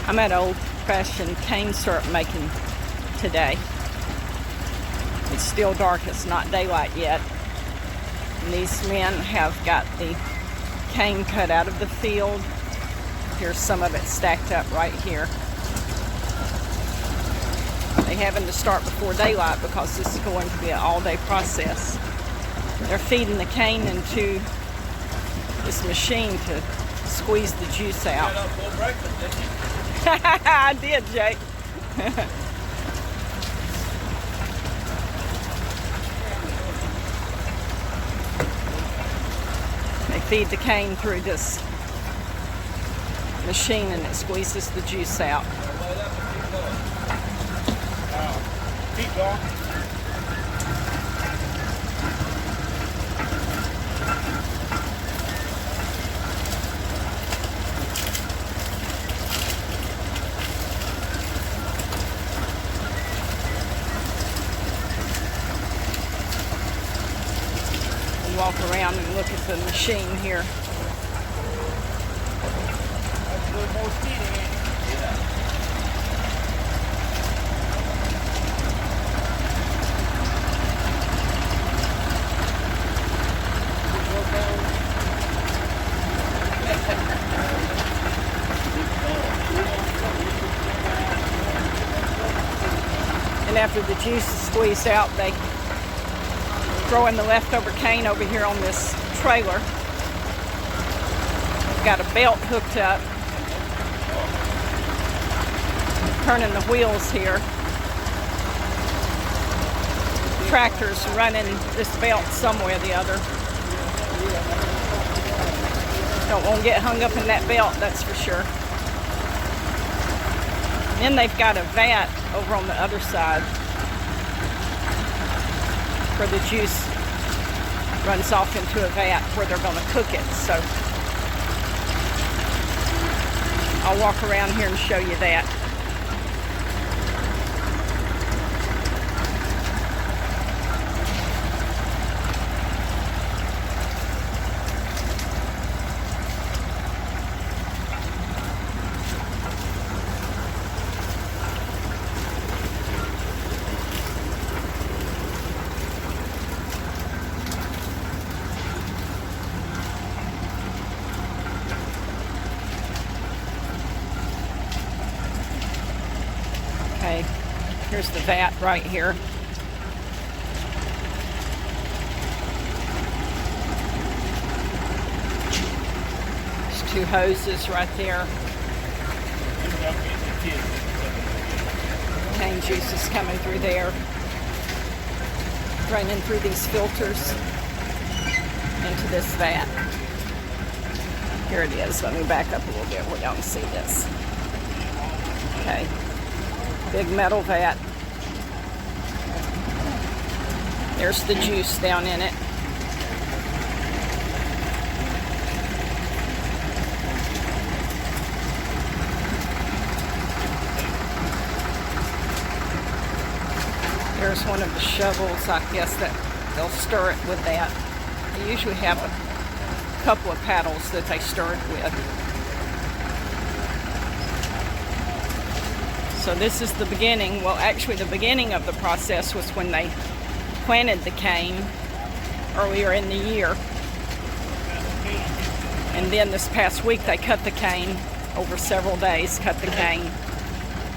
I'm at old-fashioned cane syrup making today. It's still dark, it's not daylight yet. And these men have got the cane cut out of the field. Here's some of it stacked up right here. They're having to start before daylight because this is going to be an all-day process. They're feeding the cane into this machine to squeeze the juice out. You got up for breakfast, didn't you? I did, Jake. They feed the cane through this machine and it squeezes the juice out. Keep going. Walk around and look at the machine here. That's a little more speedy, ain't it? Yeah. And after the juice is squeezed out, they throw in the leftover cane over here on this trailer. Got a belt hooked up, turning the wheels here. Tractor's running this belt some way or the other. Don't want to get hung up in that belt, that's for sure. Then they've got a vat over on the other side where the juice runs off into a vat where they're going to cook it. So I'll walk around here and show you that. Okay, here's the vat right here. There's two hoses right there. Cane juice is coming through there, running through these filters into this vat. Here it is. Let me back up a little bit where y'all can see this. Okay. Big metal vat. There's the juice down in it. There's one of the shovels, I guess, that they'll stir it with that. They usually have a couple of paddles that they stir it with. So this is the beginning. Well, actually the beginning of the process was when they planted the cane earlier in the year. And then this past week they cut the cane over several days, cut the cane.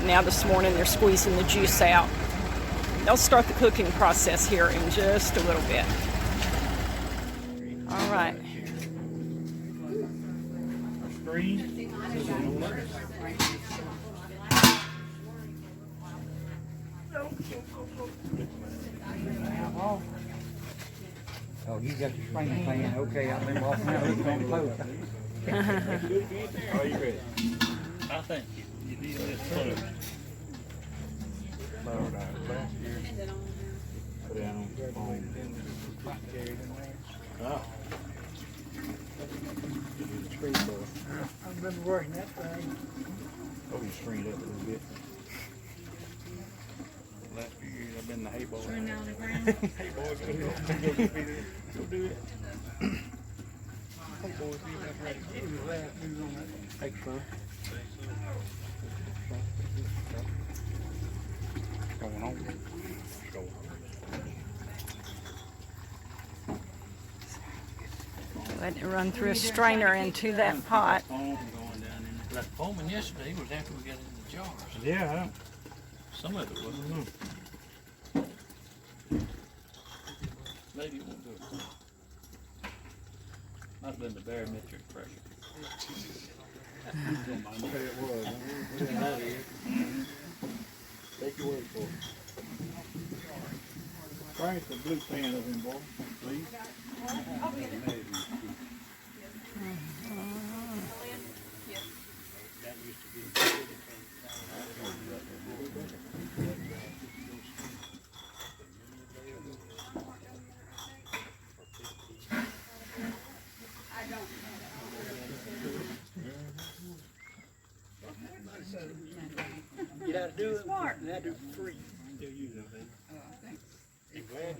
Now this morning they're squeezing the juice out. They'll start the cooking process here in just a little bit. All right. Oh, you got your spring plan. Okay, I've been walking out looking on the post. Are you ready? I think you need this first. Last year. Put it on the phone. Oh. I've been working that thing. Oh, you strained up a little bit. Last few years I've been the hay boy. Run down the ground. Hey boys, go do it. Go do it. Hey boys, see if that's ready. Thanks, son. Going on. Let it run through a strainer into that pot. Foam going down in there. That foaming yesterday was after we got it in the jars. Yeah. Some of it wasn't. Maybe it won't do it. Might have been the barometric pressure. It was. Take your word for it. Bring us the blue pan of him, boy, please. You gotta do it. Smart. You gotta do it for free. Still use it, man. You glad?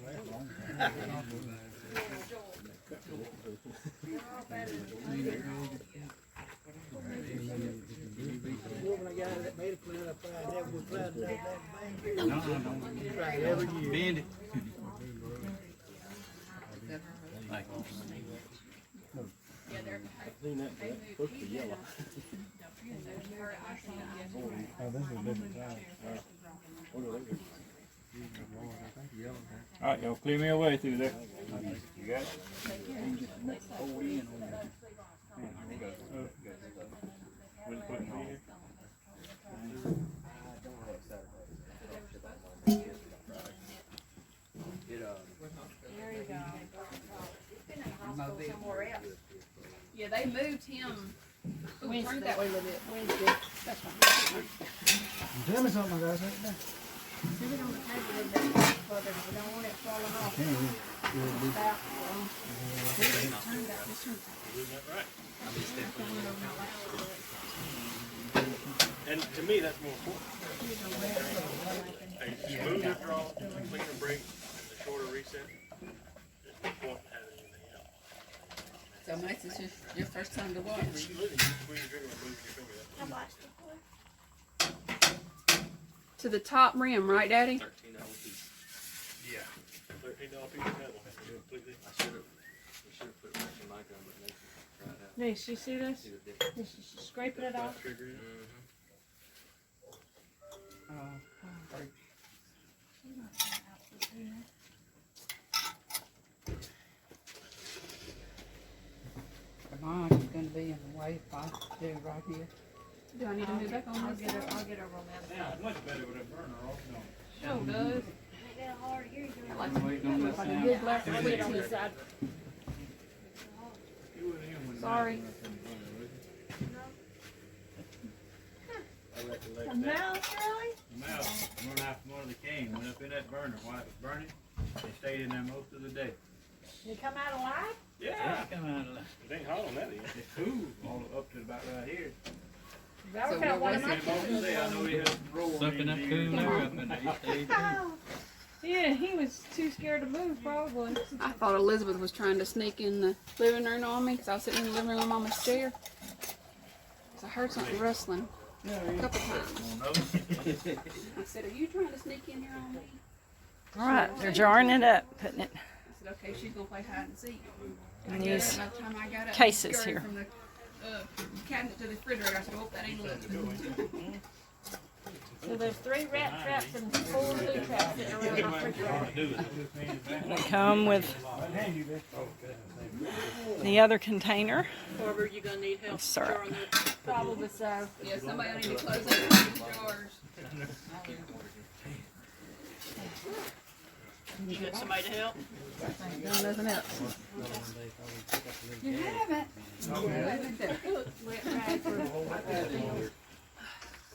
Woman I got that made a plan, I tried never would plan that. Try it every year. Bend it. Like, clean that, that's supposed to be yellow. Oh, this is a different size. All right, y'all clear me away through there. You got it? We'll put it here. Yeah, they moved him. Ooh, turn it that way a little bit. That's fine. Tell me something, guys. Move it on the table a little bit further. We don't want it falling off. Turn that. Just turn it. And to me, that's more important. A smoother draw, a cleaner break, and the shorter reset. Just the point of having anything else. So, Max, it's just your first time to watch. Squeeze your trigger and move your finger that way. To the top rim, right, Daddy? $13 piece. Yeah. $13 piece of metal. Completely. I should have put Max and Mike on, but Nathan tried out. Nice, you see this? See the difference. Just scraping it off. Trigger in. The mic is going to be in the way if I do right here. Do I need to move back on I'll this? get over on that. Yeah, it's much better with a burner off, no. Sure does. Like a good black switch on the side. Sorry. A mouse, really? Mouse, one of the king, went up in that burner while it was burning. They stayed in there most of the day. Did it come out alive? Yeah, come out of It ain't hot on that end. it's cool, all up to about right here. That So was kind what of one of was my it? chickens. I know he had some roll Sucking up cool air up in there. He stayed there. Yeah, he was too scared to move, probably. I thought Elizabeth was trying to sneak in the living room on me because I was sitting in the living room on Mama's chair. So I heard something rustling a couple times. I said, "Are you trying to sneak in here on me?" All right, they're jarring it up, putting it I said, "Okay, she's gonna play hide and seek." in these By the time I got up, cases scurried here. from the cabinet to the refrigerator, I said, "Oh, that ain't Elizabeth." So there's 3 rat traps and 4 blue traps that are around my refrigerator. They come with the other container. Barbara, you gonna need help Syrup. jarring those? Probably so. Yeah, somebody need to close up the jars. You get somebody to help? Done nothing else. You haven't. Wet rag for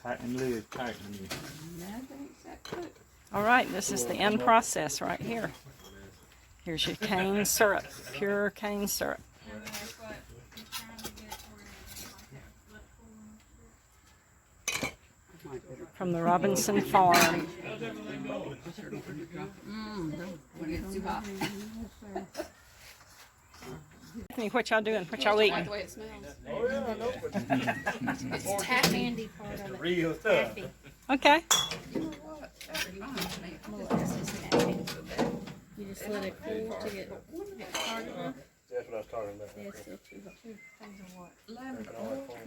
Tighten the lid, tighten the lid. Nothing except cook. All right, this is the end process right here. Here's your cane syrup, pure cane syrup. From the Robinson Farm. When it gets too hot. Anthony, what y'all doing? What y'all Like eating? the way it smells. It's taffy. Candy part of it. Real stuff. Taffy. Okay. You know what? That reminds me. Well, this is taffy. You just let it cool to get hard enough. That's what I was talking about. Yeah, it's still two things of what? Lemon.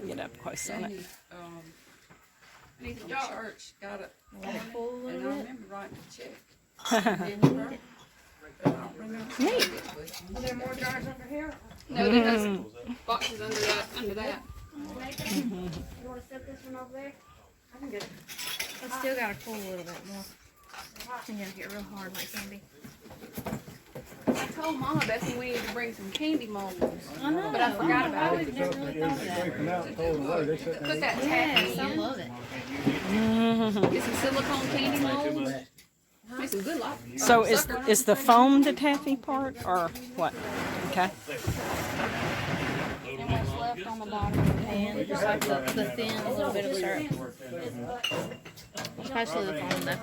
Get up close on it. People in church got it, Let it cool a and I little bit. remember writing a check. Then you eat it. But I don't remember. Neat. Are there more jars under here? No, there's boxes under that. Nathan, you want to set this one over there? I can get it. It's still got to cool a little bit more. It's gonna get real hard like candy. I told Mama Bethany we needed to bring some candy molds. I know, But I forgot about it. We've never really thought of that. Put that taffy Yes, I in. love it. Get some silicone candy molds. Make some good luck. So is the foam the taffy part or what? Okay. And what's left on the bottom of the pan, just like the thin little bit of syrup. Especially the foam though.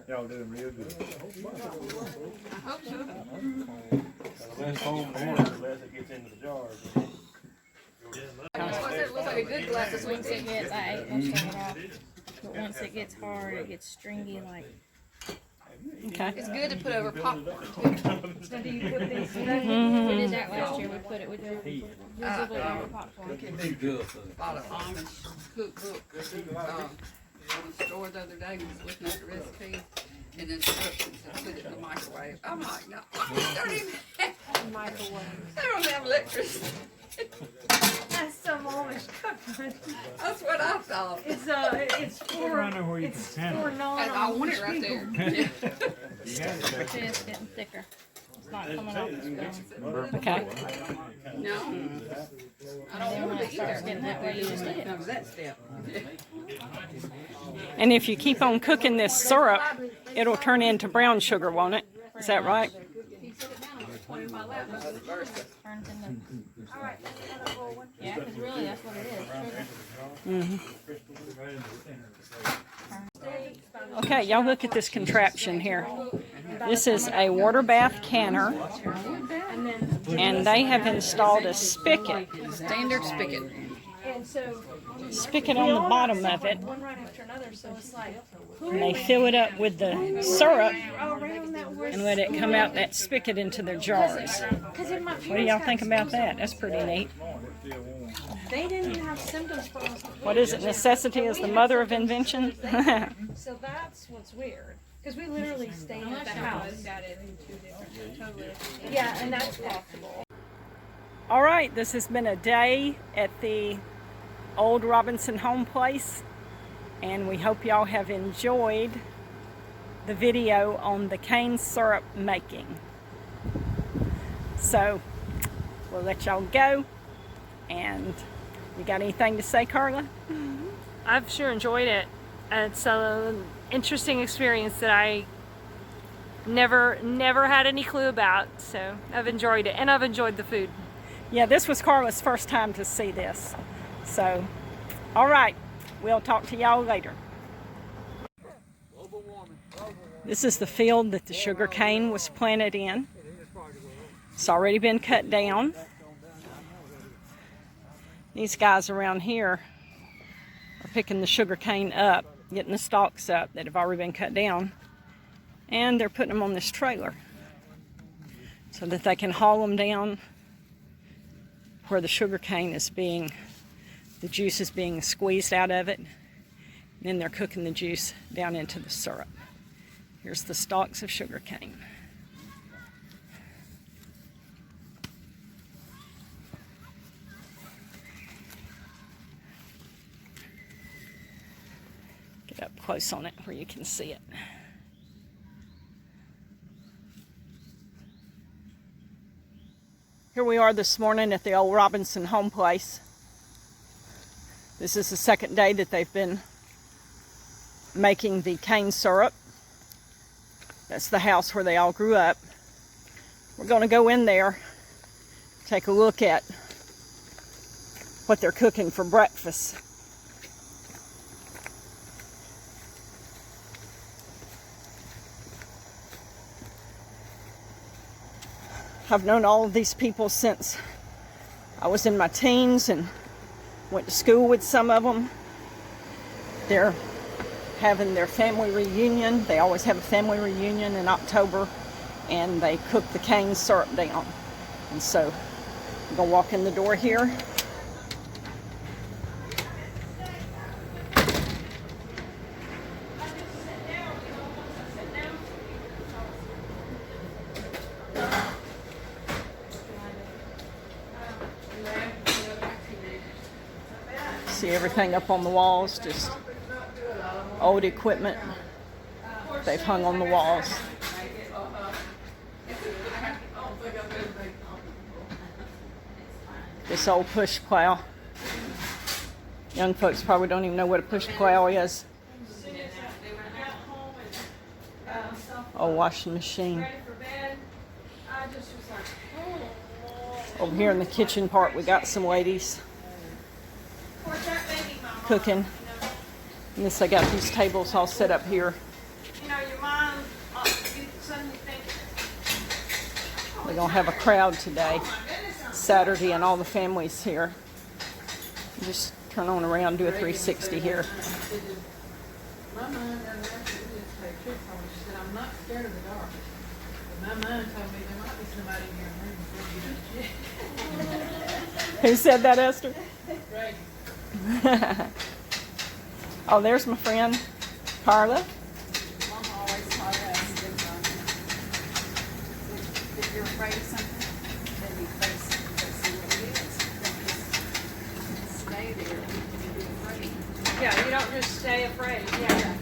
Y'all doing real good. I hope so. The less foam, the more, the less it gets into the jars. It looks like a good glass of sweet Once tea. it gets, I ate most of it off. But once it gets hard, it gets stringy like. Okay. It's good to put over popcorn too. We did that last year. We put it with visibly over popcorn. Bought an Amish cookbook in the store the other day. We was looking at the recipes and instructions and put it in the microwave. I'm like, no, don't even have Microwave. they don't have electricity. That's some Amish cooking. That's what I thought. It's for Around there where you can handle it. And I want it right there. It's getting thicker. It's not coming off the spoon. Okay. No, I don't When want it it starts either. getting that way, you just eat it. No, that step. And if you keep on cooking this syrup, it'll turn into brown sugar, won't it? Is that right? He set it down on the 20 in my lap. I said, "Verse." Turns into. Yeah, because really that's what it is. Sugar. Okay, y'all look at this contraption here. This is a water bath canner, and they have installed a spigot. Standard spigot. And so Spigot on the bottom of it, one right after another, so it's like and they fill it up with the syrup around that way. and let it come out that spigot into their jars. Because in my What do y'all think about that? That's pretty neat. they didn't even have symptoms for us. What is it? Necessity is the mother of invention. So that's what's weird. Because we literally stayed at the house. Got it in two different, totally. Yeah, and that's possible. All right, this has been a day at the old Robinson home place, and we hope y'all have enjoyed the video on the cane syrup making. So we'll let y'all go, and you got anything to say, Carla? I've sure enjoyed it. It's an interesting experience that I never had any clue about, so I've enjoyed it, and I've enjoyed the food. Yeah, this was Carla's first time to see this. So, all right, we'll talk to y'all later. This is the field that the sugar cane was planted in. It's already been cut down. These guys around here are picking the sugar cane up, getting the stalks up that have already been cut down, and they're putting them on this trailer so that they can haul them down where the sugar cane is being, the juice is being squeezed out of it, and then they're cooking the juice down into the syrup. Here's the stalks of sugar cane. Get up close on it where you can see it. Here we are this morning at the old Robinson home place. This is the second day that they've been making the cane syrup. That's the house where they all grew up. We're going to go in there, take a look at what they're cooking for breakfast. I've known all of these people since I was in my teens and went to school with some of them. They're having their family reunion. They always have a family reunion in October, and they cook the cane syrup down. And so I'm gonna walk in the door here. See everything up on the walls, just old equipment they've hung on the walls. This old push plow. Young folks probably don't even know what a push plow is. Old washing machine. Over here in the kitchen part, we got some ladies cooking. And this, I got these tables all set up here. We're gonna have a crowd today, Saturday, and all the families here. Just turn on around, do a 360 here. My mom done that. She said, I'm not scared of the dark. But my mom told me there might be somebody in your room before you do shit. Who said that, Esther? Greg. Oh, there's my friend, Carla. Mom always taught us if you're afraid of something, then you face it and see what it is. Don't just stay there and be afraid. Yeah, you don't just stay afraid. Yeah.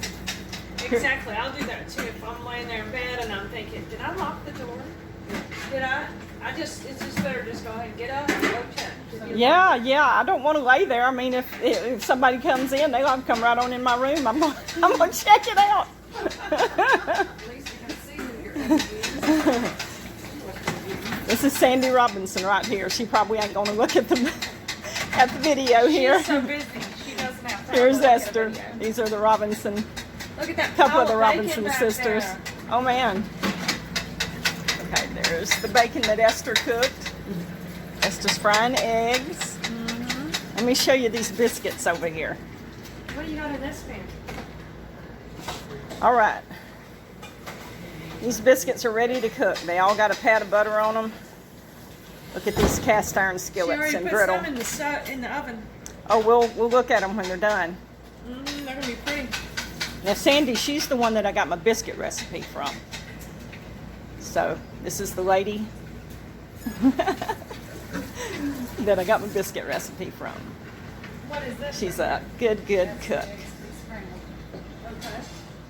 Exactly. I'll do that too. If I'm laying there in bed and I'm thinking, did I lock the door? Did I? It's just better just go ahead and get up and go check. Yeah, I don't want to lay there. I mean, if somebody comes in, they'll have to come right on in my room. I'm gonna check it out. At least you can see who you're in. This is Sandy Robinson right here. She probably ain't gonna look at the video here. She's so busy. She doesn't have time. Here's to look at Esther. video. These are the Robinson, Look at that couple of the pile bacon Robinson back sisters. there. Oh man. Okay, there's the bacon that Esther cooked. Esther's frying eggs. Let me show you these biscuits over here. What do you got in this pan? All right. These biscuits are ready to cook. They all got a pat of butter on them. Look at these cast iron She skillets already and put griddle. some in the oven. Oh, we'll look at them when they're done. They're gonna be pretty. Now Sandy, she's the one that I got my biscuit recipe from. So this is the lady that I got my biscuit recipe from. What is this? She's a good cook. Okay.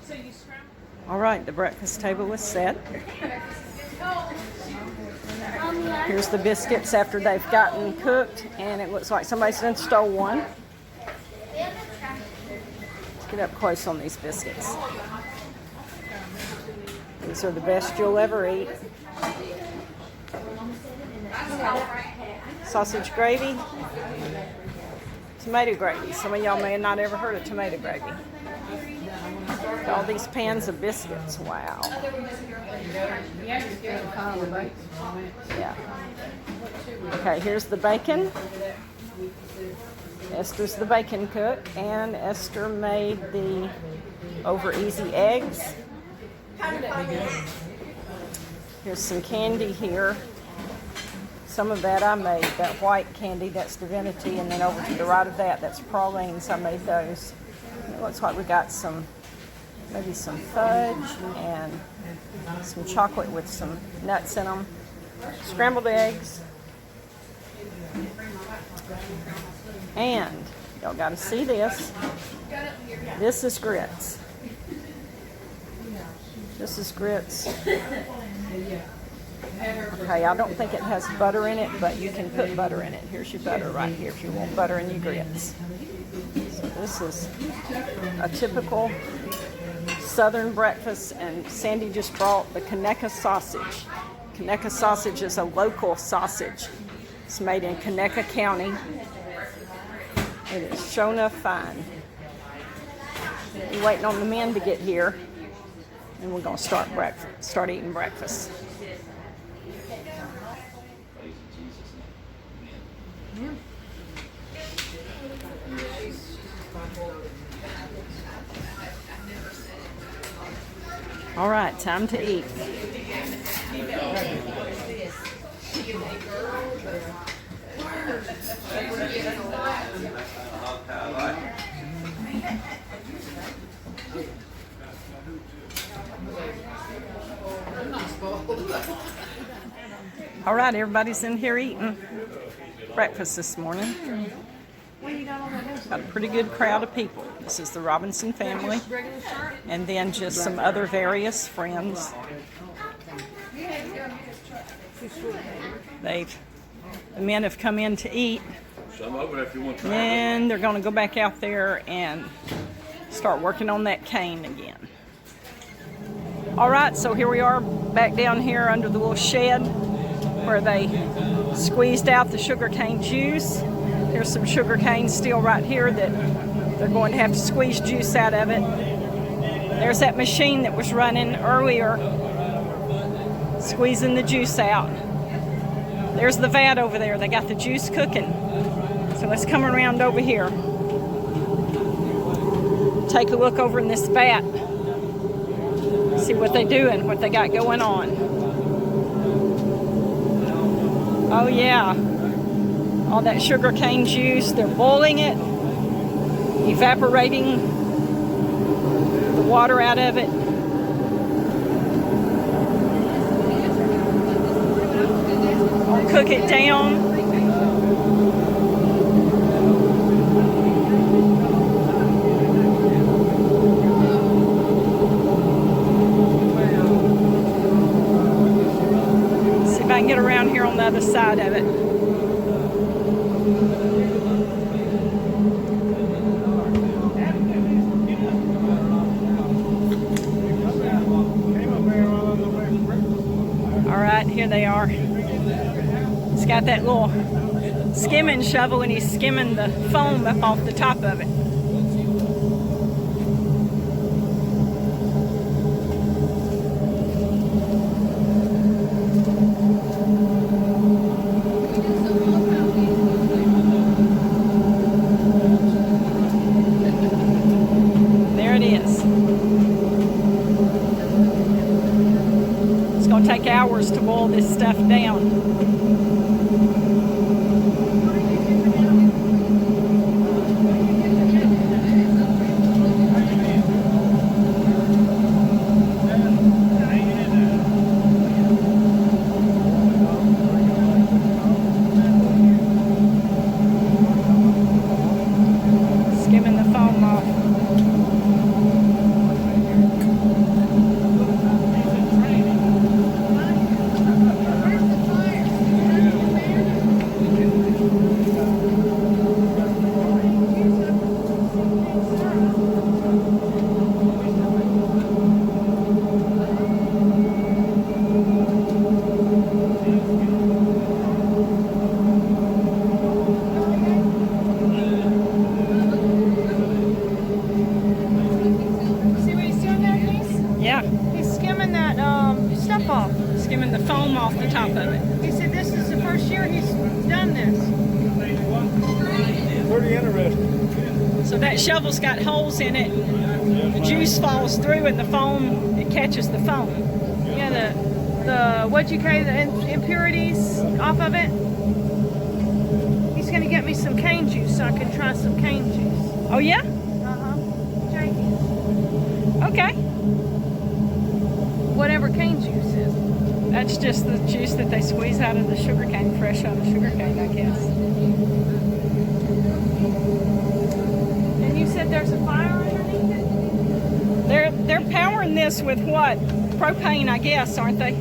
So you scramble. All right, the breakfast table is set. Here's the biscuits after they've gotten cooked, and it looks like somebody's done stole one. Let's get up close on these biscuits. These are the best you'll ever eat. Sausage gravy, tomato gravy. Some of y'all may have not ever heard of tomato gravy. All these pans of biscuits. Wow. Yeah. Okay, here's the bacon. Esther's the bacon cook, and Esther made the over easy eggs. Here's some candy here. Some of that I made, that white candy, that's Divinity, and then over to the right of that, that's pralines. I made those. And it looks like we got some, maybe some fudge and some chocolate with some nuts in them. Scrambled eggs. And y'all got to see this. This is grits. This is grits. Okay, I don't think it has butter in it, but you can put butter in it. Here's your butter right here if you want butter in your grits. So this is a typical Southern breakfast, and Sandy just brought the Conecuh sausage. Conecuh sausage is a local sausage. It's made in Conecuh County. It is sure enough fine. We're waiting on the men to get here, and we're gonna start eating breakfast. All right, time to eat. All right, everybody's in here eating breakfast this morning. Got a pretty good crowd of people. This is the Robinson family, and then just some other various friends. The men have come in to eat, and they're going to go back out there and start working on that cane again. All right, so here we are back down here under the little shed where they squeezed out the sugar cane juice. There's some sugar cane still right here that they're going to have to squeeze juice out of it. There's that machine that was running earlier, squeezing the juice out. There's the vat over there. They got the juice cooking. So let's come around over here. Take a look over in this vat. See what they're doing, what they got going on. Oh yeah. All that sugar cane juice, they're boiling it, evaporating the water out of it. I'll cook it down. See if I can get around here on the other side of it. Here they are. He's got that little skimming shovel and he's skimming the foam up off the top of it. There it is. It's going to take hours to boil this stuff down. Skimming the foam off. Stuff off, skimming the foam off the top of it. He said this is the first year he's done this. Pretty interesting. So that shovel's got holes in it. The juice falls through and the foam, it catches the foam. Yeah, the what'd you call the impurities off of it? He's gonna get me some cane juice so I can try some cane juice. Oh yeah? Okay. Whatever cane juice is. That's just the juice that they squeeze out of the sugar cane, fresh out of sugar cane, I guess. And you said there's a fire underneath it? They're powering this with what? Propane, I guess, aren't they?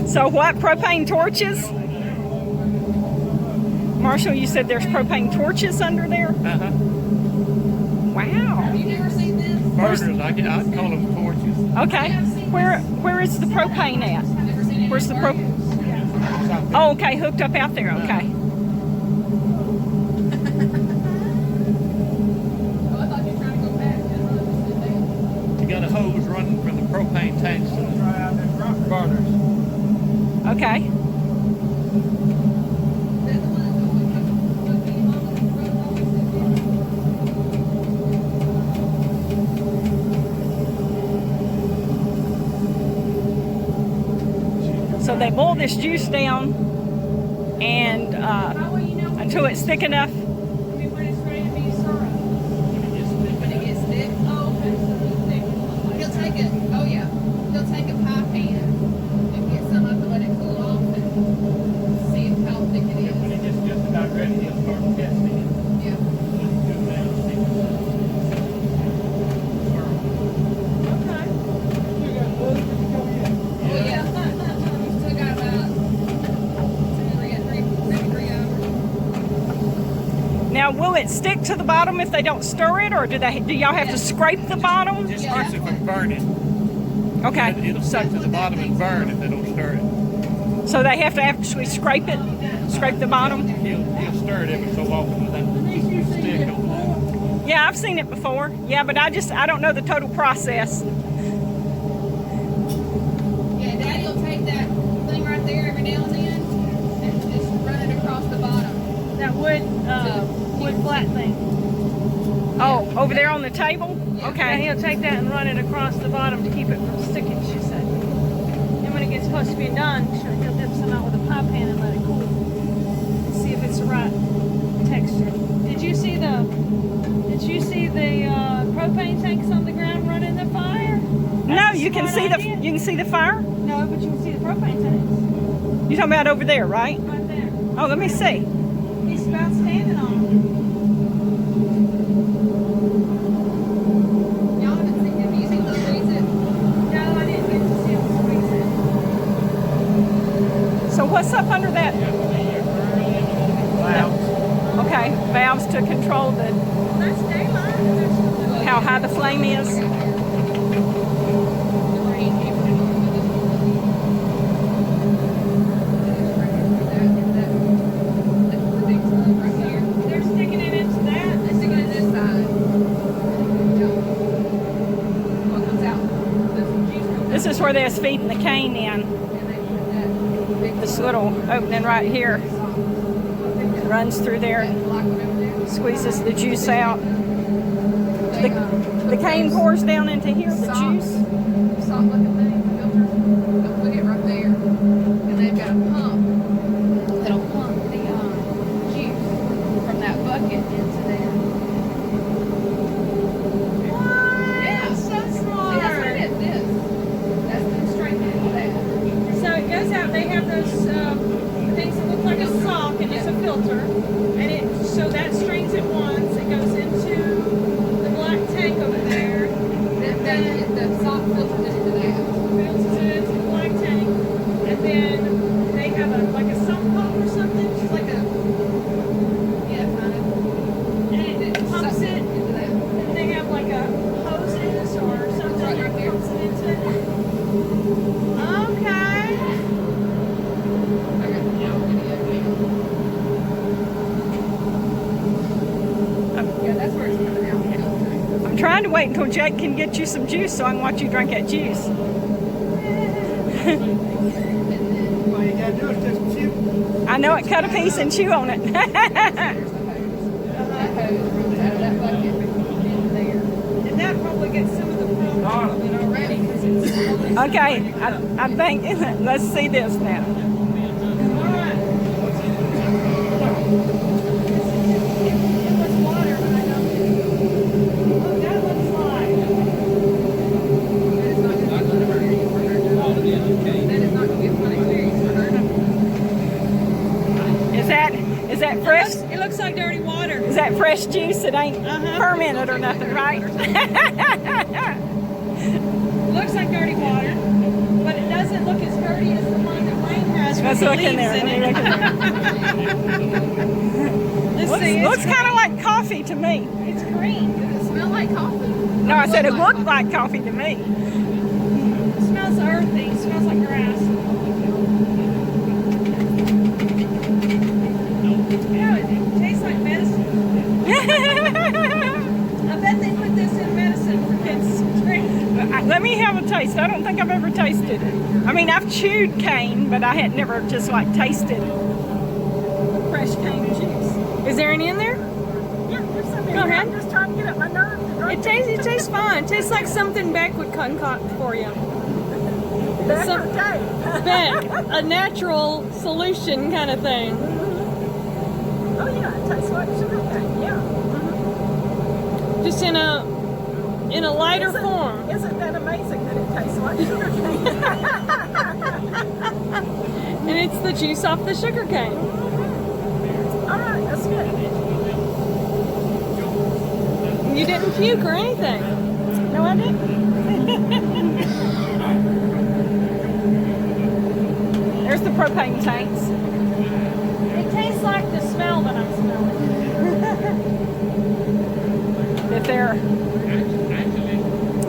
So what? Propane torches? Marshall, you said there's propane torches under there? Uh-huh. Wow. You never seen this? Burners, I'd call them torches. Okay. Where is the propane at? Where's the propane? Oh, okay, hooked up out there, okay. You got a hose propane tanks and Try out them rock burners. Okay. So they boil this juice down and How will you know until it's thick enough. when it's ready to be served? When it gets thick? Oh, okay. So it's thick. He'll take it. Oh, yeah. He'll take a pie pan and get some up and let it cool off and see how thick it is. When it gets just about ready, he'll start testing it. Yeah. Go down, see if it's Oh, yeah. Still got about 3 hours. Now, will it stick to the bottom if they don't stir it, or do y'all have to scrape the bottom? Just keeps it from burning. Okay. It'll stick to the bottom and burn if they don't stir it. So they have to actually scrape it, scrape the bottom. He'll stir it every so often with that stick on there. Yeah, I've seen it before. Yeah, but I don't know the total process. Yeah, Daddy will take that thing right there every now and then and just run it across the bottom. That wood flat thing. Oh, over there on the table? And Okay. he'll take that and run it across the bottom to keep it from sticking, she said. And when it gets close to being done, he'll dip some out with a pie pan and let it cool. And see if it's the right texture. Did you see the propane tanks on the ground running the fire? No, you can see the fire? No, but you can see the propane tanks You're talking about over there, right? right there. Oh, let me see. He's about standing on them. Y'all haven't seen him using the freezer. No, I didn't get to see him squeeze it. So what's up under that? Valves. Okay, valves to control Well, that's daylight. how high the flame is. They're sticking it into that. They're sticking it this side. What comes out? The juice comes out. This is where they're feeding the cane in. And they put that big This little opening right here runs through there and black one over there. squeezes the juice out. The cane pours down into here, the juice. Salt looking thing, filter. They'll put it right there. And they've got a pump that'll pump the juice from that bucket into there. Yeah. So See, that's what smart. it is. This. That's them straight into that. So it goes out. They have those things that look like a sock, and it's a filter. And so that strains it once. It goes into the black tank over there. Then the salt filters it into that. Filters it into the black tank, and then they have like a sump pump or something. It's like a, yeah, kind of. And it pumps Sucks it. into that. And they have like a hoses or something Right that there. pumps it into it. Okay. I got the video. Yeah, that's where it's coming out. I'm trying to wait until Jake can get you some juice so I can watch you drink that juice. All you gotta do is just chew. I know it, cut a piece and chew on it. There's the hose. That hose runs out of that bucket into there. And that probably gets some of the problem from it already because it's Okay, I think, let's see this now. alright. It was water, but I don't think. Oh, that looks like. That is not going to be fun for her. That is not going to be a fun experience for her. Is that fresh? It looks like dirty water. Is that fresh juice? It ain't fermented or nothing, right? It looks like dirty water, but it doesn't look as dirty as the one that Wayne has Let's with the look in leaves there. in Let me it. Let's see. Looks kind of like coffee to me. It's green. Does it smell like coffee? No, I said it looked like coffee to me. It smells earthy. It smells like grass. Yeah, it tastes like medicine. I bet they put this in medicine for kids to drink. Let me have a taste. I don't think I've ever tasted it. I mean, I've chewed cane, but I had never just like tasted fresh cane juice. Is there any in there? Yeah, there's some in Go there. ahead. I'm just trying to get up my nerve to drink It tastes fine. It tastes like something Beck would concoct for you. That's some- okay. Beck, a natural solution kind of thing. Oh yeah, it tastes like sugar cane. Yeah. Just in a lighter form. Isn't that amazing that it tastes like sugar cane? And it's the juice off the sugar cane. All right, that's good. You didn't puke or anything. No, I didn't. There's the propane tanks. It tastes like the smell that I'm smelling.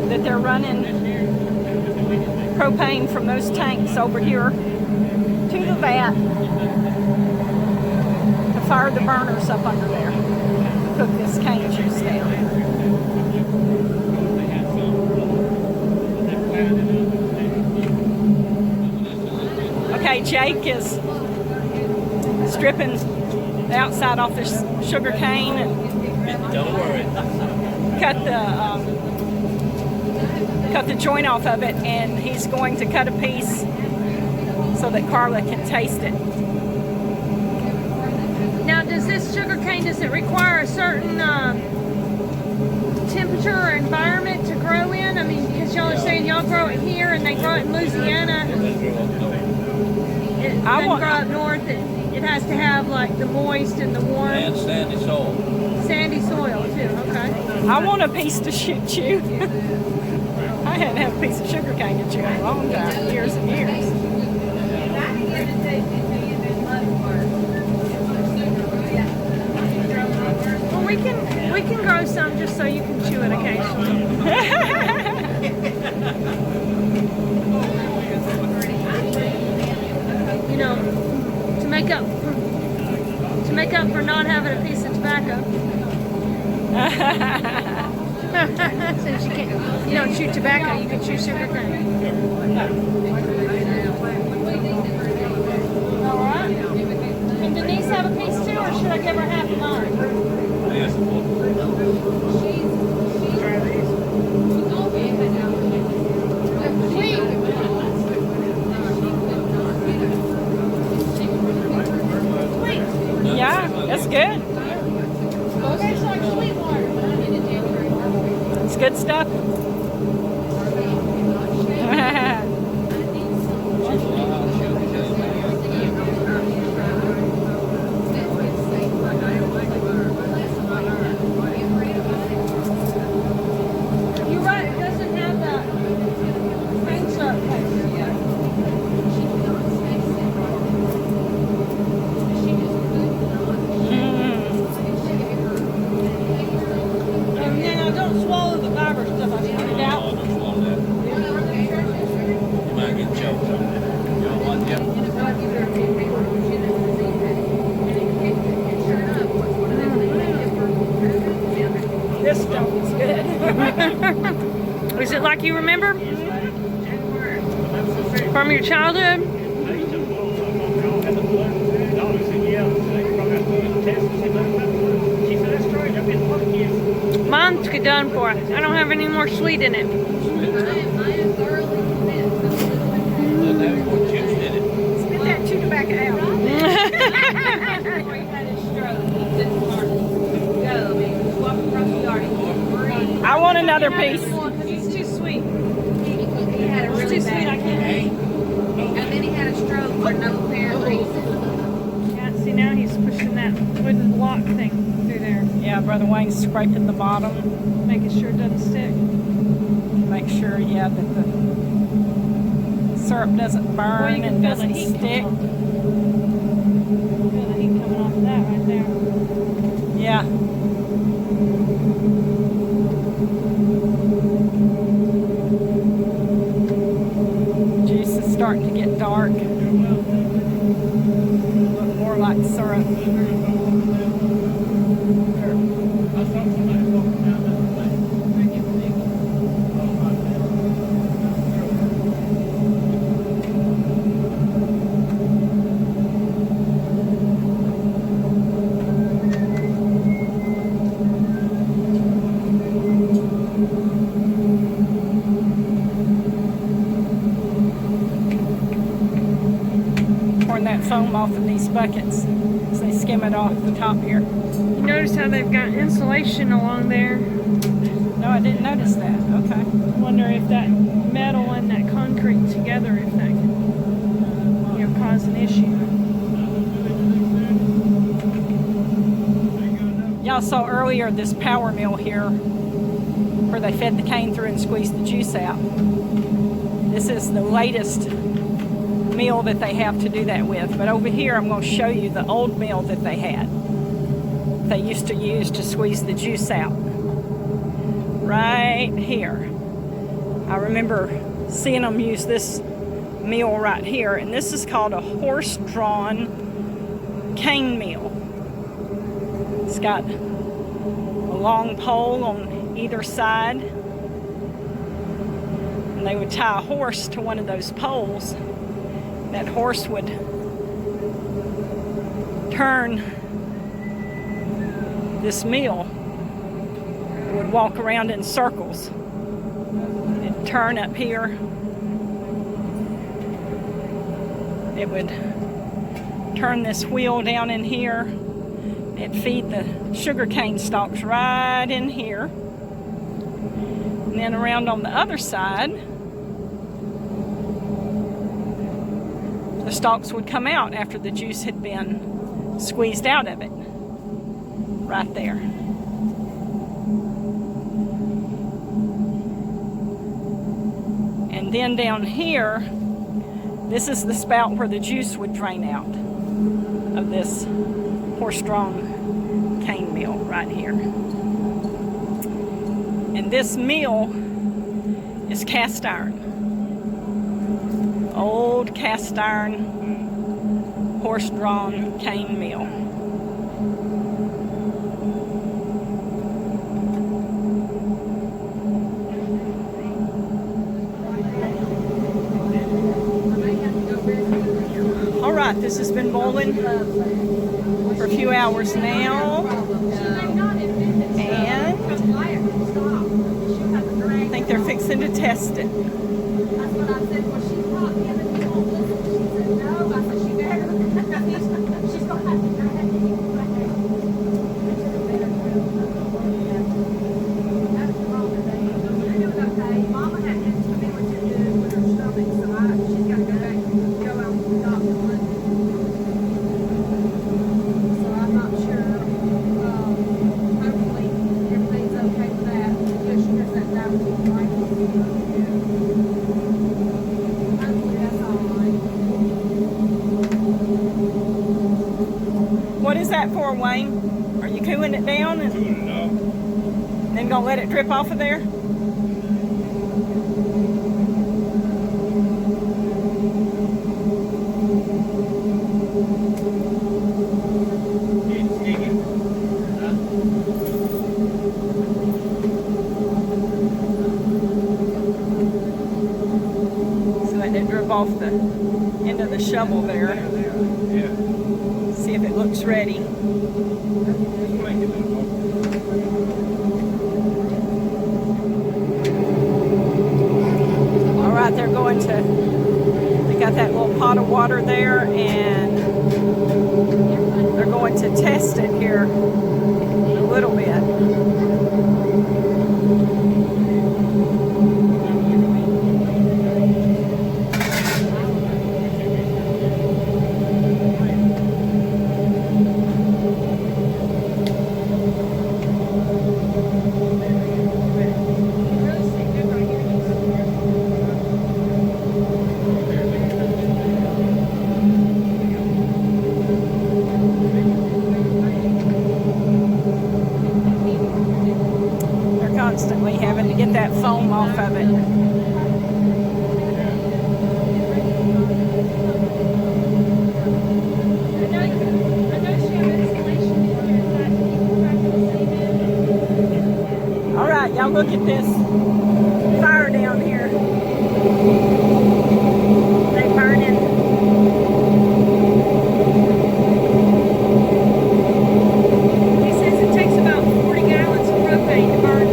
that they're running propane from those tanks over here to the vat to fire the burners up under there to cook this cane juice down. Okay, Jake is stripping the outside off the sugar cane and Don't worry. cut the joint off of it, and he's going to cut a piece so that Carla can taste it. Now, does this sugar cane, does it require a certain temperature or environment to grow in? I mean, because y'all are saying y'all grow it here and they grow it in Louisiana. It doesn't grow up north. It has to have like the moist and the warm. And sandy soil. Sandy soil too, okay. I want a piece to chew. I hadn't had a piece of sugar cane to chew in a long time, years and years. Well, we can grow some just so you can chew it occasionally. You know, to make up for not having a piece of tobacco. Since you don't chew tobacco, you can chew sugar cane. All right. Can Denise have a piece too, or should I give her half of mine? Yes. Yeah, that's good. Tastes like sweet water. It's good stuff. You're right, it doesn't have that cane syrup taste. And then I don't swallow the fiber stuff, I spit it out. You might get choked. You don't want to. This stuff is good. Is it like you remember? From your childhood? Mine's done for. I don't have any more sweet in it. Spit that chew tobacco out. I want another piece. It's too sweet. He had a really It's too sweet, I bad can't. headache. And then he had a stroke for no apparent reason. Yeah, see now he's pushing that wooden block thing through there, Yeah, Brother Wayne's scraping the bottom. making sure it doesn't stick. Make sure, yeah, that the syrup doesn't Well, burn you can and feel the doesn't heat stick. coming off. Feel the heat coming off of that right there. Yeah. Juice is starting to get dark. Look more like syrup. foam off of these buckets as they skim it off the top here. You notice how they've got insulation along there? No, I didn't notice that. Okay. I wonder if that metal and that concrete together, if that could, cause an issue. Y'all saw earlier this power mill here where they fed the cane through and squeezed the juice out. This is the latest mill that they have to do that with. But over here I'm going to show you the old mill that they had. They used to use to squeeze the juice out. Right here. I remember seeing them use this mill right here, and this is called a horse-drawn cane mill. It's got a long pole on either side, and they would tie a horse to one of those poles. That horse would turn this mill. It would walk around in circles. It'd turn up here. It would turn this wheel down in here. It'd feed the sugarcane stalks right in here. And then around on the other side, the stalks would come out after the juice had been squeezed out of it. Right there. And then down here, this is the spout where the juice would drain out of this horse-drawn cane mill right here. And this mill is cast iron. Old cast iron horse-drawn cane mill. All right, this has been boiling for a few hours now, and I think they're fixing to test it. What is that for, Wayne? Are you cooling it down and then gonna let it drip off of there? So letting it drip off the end of the shovel there. See if it looks ready. All right, they're going to, they got that little pot of water there, and they're going to test it here a little bit. Constantly having to get that foam off of it. All right, y'all look at this fire down here. They burning. He says it takes about 40 gallons of propane to burn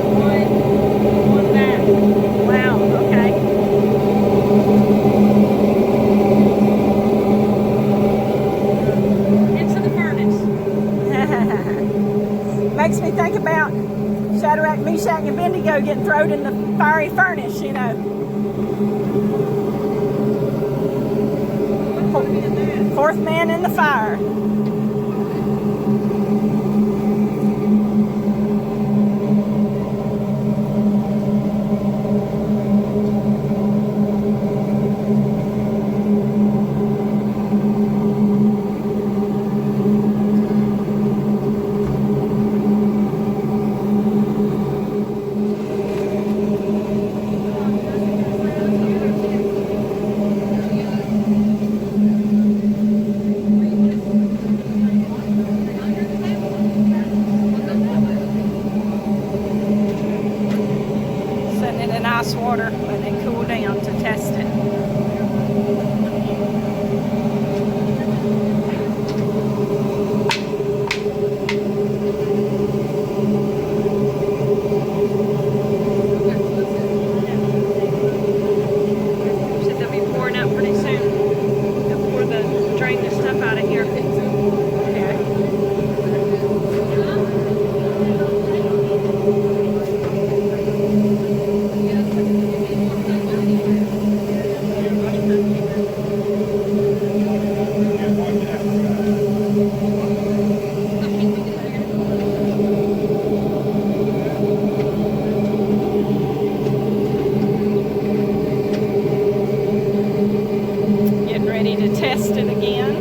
one vat. Wow, okay. like a Bendigo getting thrown in the fiery furnace, you know. Fourth man in the fire. Setting it in ice water, letting it cool down to test it. Said they'll be pouring out pretty soon. They'll drain the stuff out of here. Getting ready to test it again.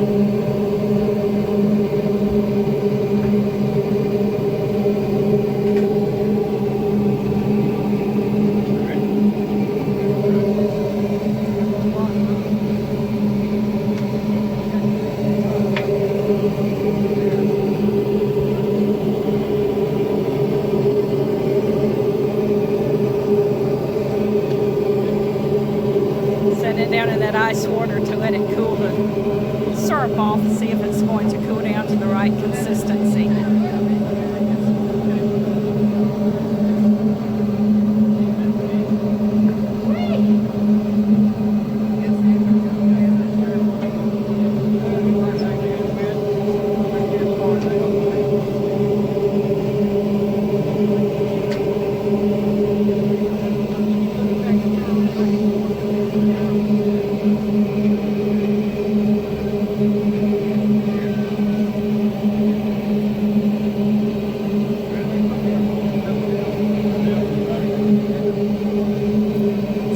Set it down in that ice water to let it cool the syrup off, see if it's going to cool down to the right consistency.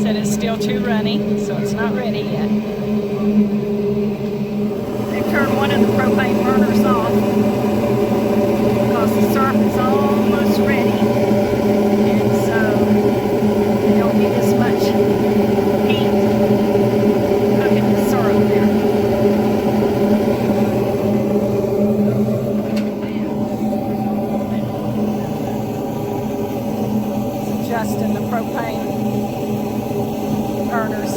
Said it's still too runny, so it's not ready yet. They turned one of the propane burners off because the syrup is almost ready, and so they don't need as much heat cooking the syrup there. It's adjusting the propane burners.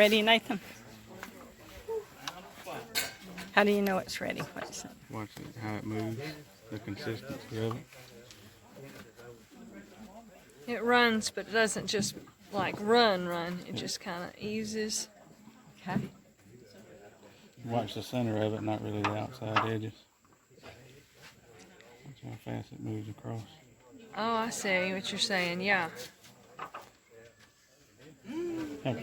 ready, Nathan? How do you know it's ready? What is it? Watch it, how it moves, the consistency of it. It runs, but it doesn't just like run. It just kind of eases. Okay. Watch the center of it, not really the outside edges. Watch how fast it moves across. Oh, I see what you're saying. Yeah. Try to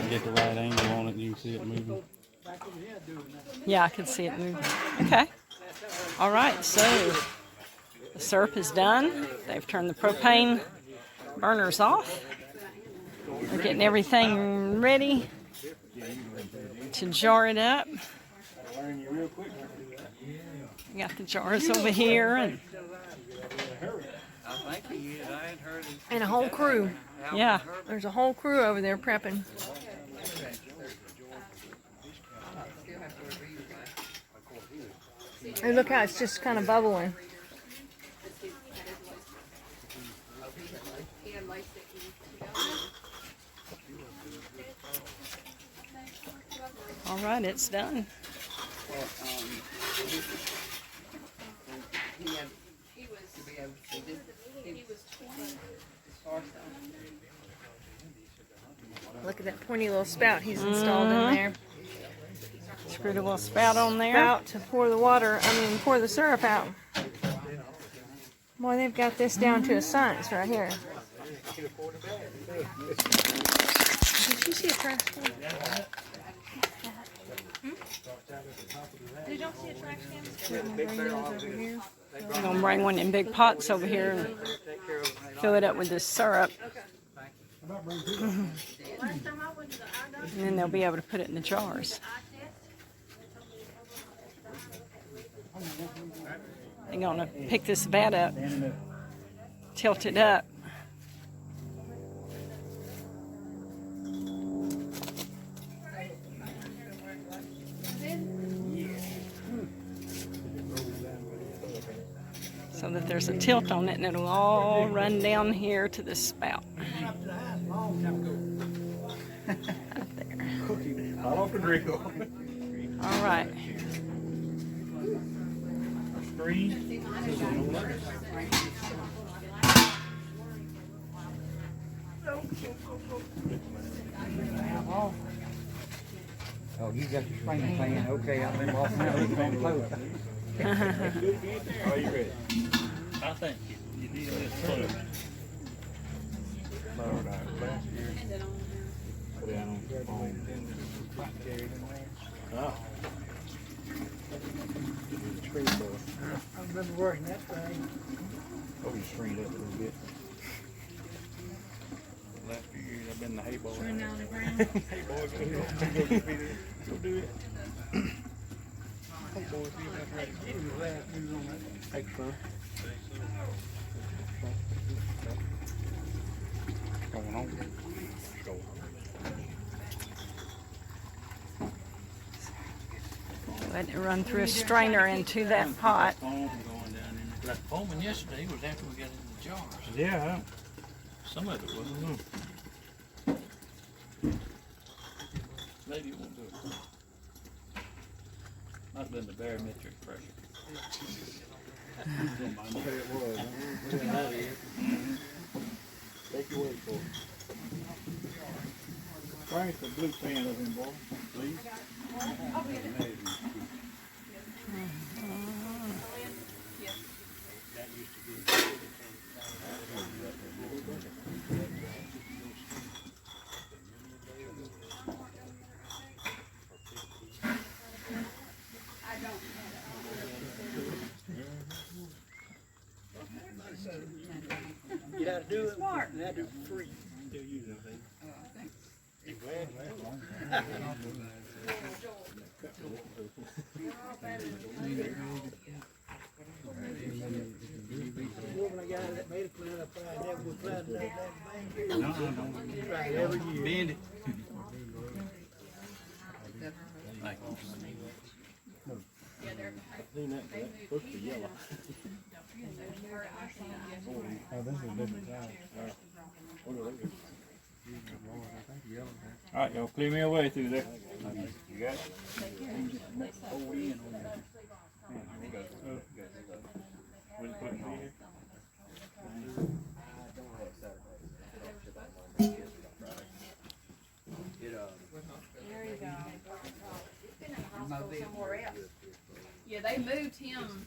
get the right angle on it, and you can see it moving. Yeah, I can see it moving. Okay. All right, so the syrup is done. They've turned the propane burners off. They're getting everything ready to jar it up. We got the jars over here And a whole crew. yeah. There's a whole crew over there prepping. Hey, look how it's just kind of bubbling. All right, it's done. Look at that pointy little spout he's installed in there. Screwed a little spout on there. Spout to pour the water, pour the syrup out. Boy, they've got this down to a science right here. Did you see a trash can? Did y'all see a trash can? Bring those over here. I'm gonna bring one in big pots over here and fill it up with this syrup. And then they'll be able to put it in the jars. They're gonna pick this vat up, tilt it up. So that there's a tilt on it and it'll all run down here to the spout. Right there. Hot off the grill. All right. Screen. Oh, you got your spring plan. Okay, I've been walking out. It's been close. Are you ready? I think you need this close. Last year. Put it on the phone. Oh. I've been working that thing. Oh, you screened up a little bit. The last few years I've been the hay boy. Hey boys, go do it. Hey boys, see if that's ready. Hey, son. Going on. Go. Let it run through a strainer into that pot. That foaming yesterday was after we got in the jars. Yeah. Some of it wasn't. Maybe it won't do it. Might have been the barometric pressure. It was. Take your word for it. Bring the blue pan of him, boy, please. You gotta do it. Smart. You gotta do it for free. Still using it. You glad? Woman, I got that made a plan. I probably never would plan to do that thing. Right, every year. Bend it. Thank you. Clean that, that's supposed to be yellow. Oh, this is a different size. What are they? I think yellow. Alright, y'all clear me away through there. You got it? Will you put me here? Yeah, they moved him.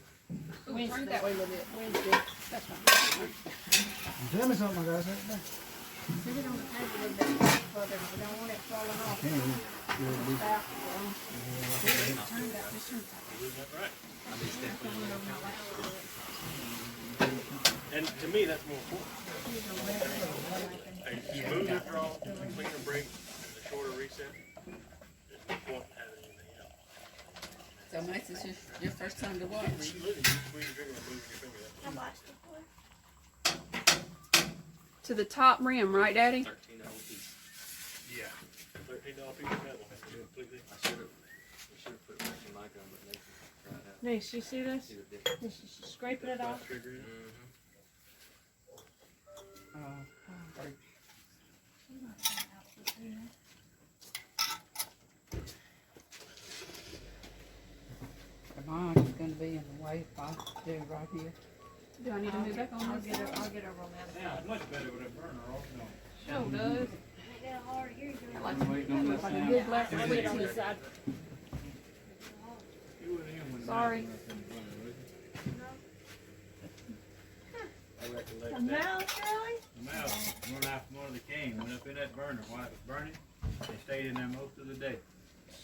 Ooh, turn it that way a little bit. That's fine. Tell me something, guys. Sit it on the table a little bit further. We don't want it falling off. Turn it that way. Just turn it that way. And to me, that's more important. A smoother draw, a cleaner break, and a shorter reset. There's no point in having anything else. So Max, it's your first time to watch. You literally just squeeze your finger and move your finger. I watched it before. To the top rim, right, Daddy? $13 piece. Yeah. $13 piece of metal has to be completely. I should have put it back in my gun, but Nathan tried out. Nice, you see this? See the difference. Just scraping it off. Trigger in it. The mine is gonna be in the way if I do right here. Do I need to move back on I'll this? get over on that. Yeah, it's much better with a burner off, no. Sure does. Ain't that hard. You're doing it. I'm waiting on this Like a now. good black switch on this side. You wouldn't even when Sorry. I recollect A that. mouse, really? The mouse, one after one of the king, went up in that burner while it was burning. They stayed in there most of the day.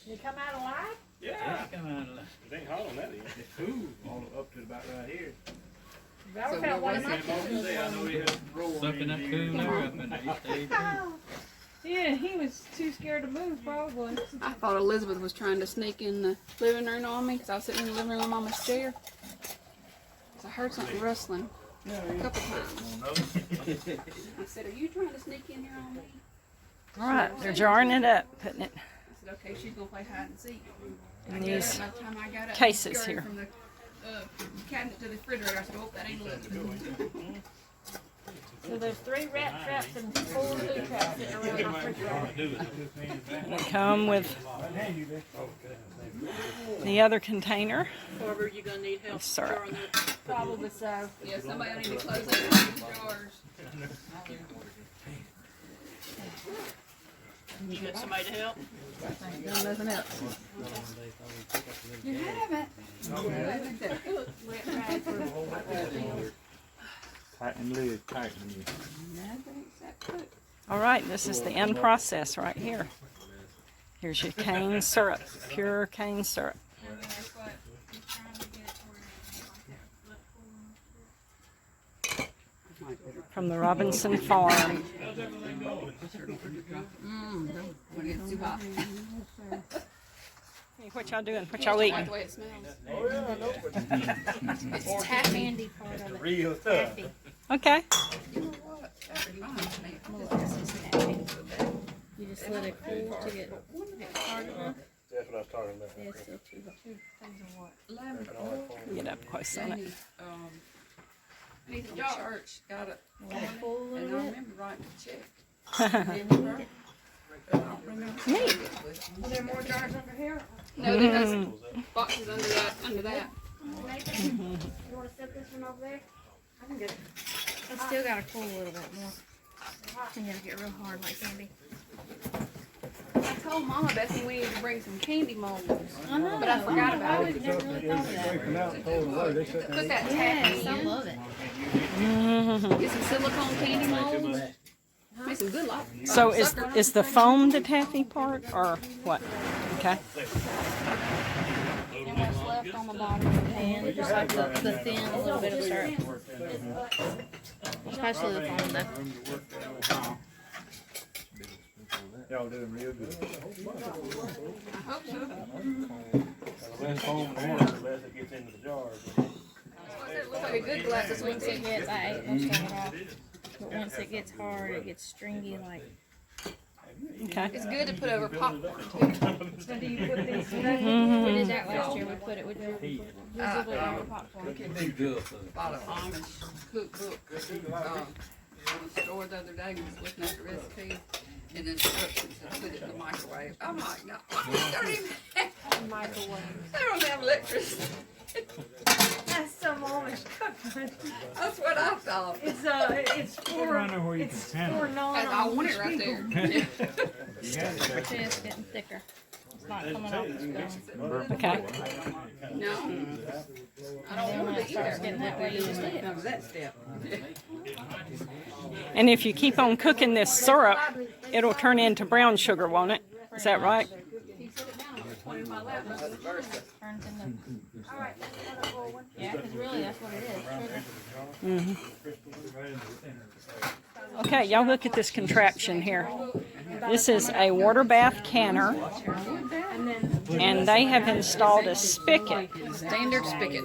You come out alive? Yeah. Come out of there. It ain't hot on that end. It's cool, all up to about right here. That So felt what one of was my it? Most of the day, I know he had some roll. Sucking that cool air up in there. He stayed there. Yeah, he was too scared to move, probably. I thought Elizabeth was trying to sneak in the living room on me because I was sitting in the living room on Mama's chair. So I heard something rustling a couple times. I said, "Are you trying to sneak in here on me?" All right, they're jarring it up, putting it I said, "Okay, she's gonna play hide and seek." in these. By the time I got up, cases scurried here. from the cabinet to the refrigerator, I said, "Oh, that ain't Elizabeth." So there's 3 rat traps and 4 food traps sitting around my refrigerator. They come with the other container. Barbara, you gonna need help Syrup. drawing that? Probably so. Yeah, somebody will need to close those jars. You got somebody to help? No, nothing else. You haven't. Tighten lid, tighten lid. Nothing except cook. All right, this is the end process right here. Here's your cane syrup, pure cane syrup. And that's what I'm trying to get where From the Robinson Farm. when it gets too hot. Hey, what y'all doing? What y'all eating? Like the way it smells. It's taffy. Candy part of it. Real tough. Taffy. Okay. You know what? That reminds me. Molasses taffy. You just let it cool to get hard enough. That's what I was talking about. Yeah, it's still two things of what? Lemon. Get up close on it. Needs a church. Got it. Let it cool a And I little bit. remember writing a check. Remember? I don't remember. Neat. Are there more jars over here? No, there's boxes under that. Under that. Nathan, you want to set this one over there? I can get it. It's still got to cool a little bit more. And it'll get real hard like candy. I told Mama Bessie we needed to bring some candy molds. I know. But I forgot about I it. never really thought of that. Put that Yes, taffy I in. love it. Get some silicone candy molds. Make some good luck. So is the foam the taffy part or what? Okay. And what's left on the bottom of the pan, just like the thin little bit of syrup. Especially the foam though. Y'all doing real good. I hope so. The less foam the worse, the less it gets into the jars. It looks like a good glass this Once week. it gets, I ate most of it off. But once it gets hard, it gets stringy like. Okay. It's good to put over popcorn too. So do you put these We did that last year. We put it with visibly over popcorn. A lot of Amish cookbook. On the store the other day, was looking at the recipe. and instructions to put it in the microwave. I'm like, no, they don't even have Microwave. They don't have electricity. That's some Amish cooking. That's what I thought. It's for I know where you it's can for handle And I want it non-Amish right people. there. You got it. It's getting thicker. It's not coming off the stone. Okay. No. I don't Then when want it it starts either. getting that way, you just eat it. Comes that step. And if you keep on cooking this syrup, it'll turn into brown sugar, won't it? Is that right? He set it down, I was pointing my lap, and it was Turns into. Yeah, because really that's what it is. Sugar. Okay, y'all look at this contraption here. This is a water bath canner, and they have installed a spigot. standard spigot.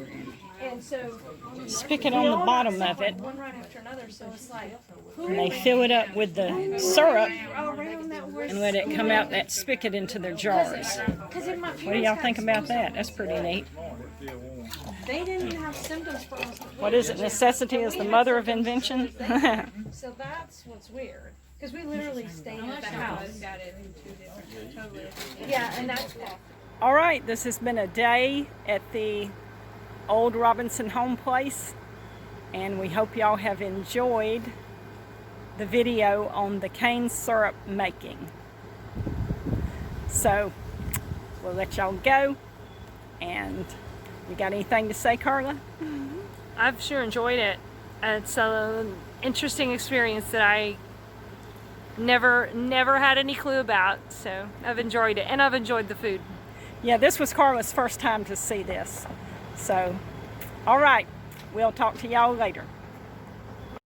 And so Spigot on the bottom of it, one right after another. So it's like and they fill it up with the syrup around that was. and let it come out that spigot into their jars. Because in my What do y'all parents' think house, about that? That's pretty neat. they didn't have symptoms for us. What is it? Necessity is the mother of invention? So that's what's weird. Because we literally stayed at the house. Got it in two different, totally. Yeah, and that's All right, this has been a day at the old Robinson home place, and we hope y'all have enjoyed the video on the cane syrup making. So we'll let y'all go, and you got anything to say, Carla? I've sure enjoyed it. It's an interesting experience that I never had any clue about. So I've enjoyed it, and I've enjoyed the food. Yeah, this was Carla's first time to see this. So, all right, we'll talk to y'all later.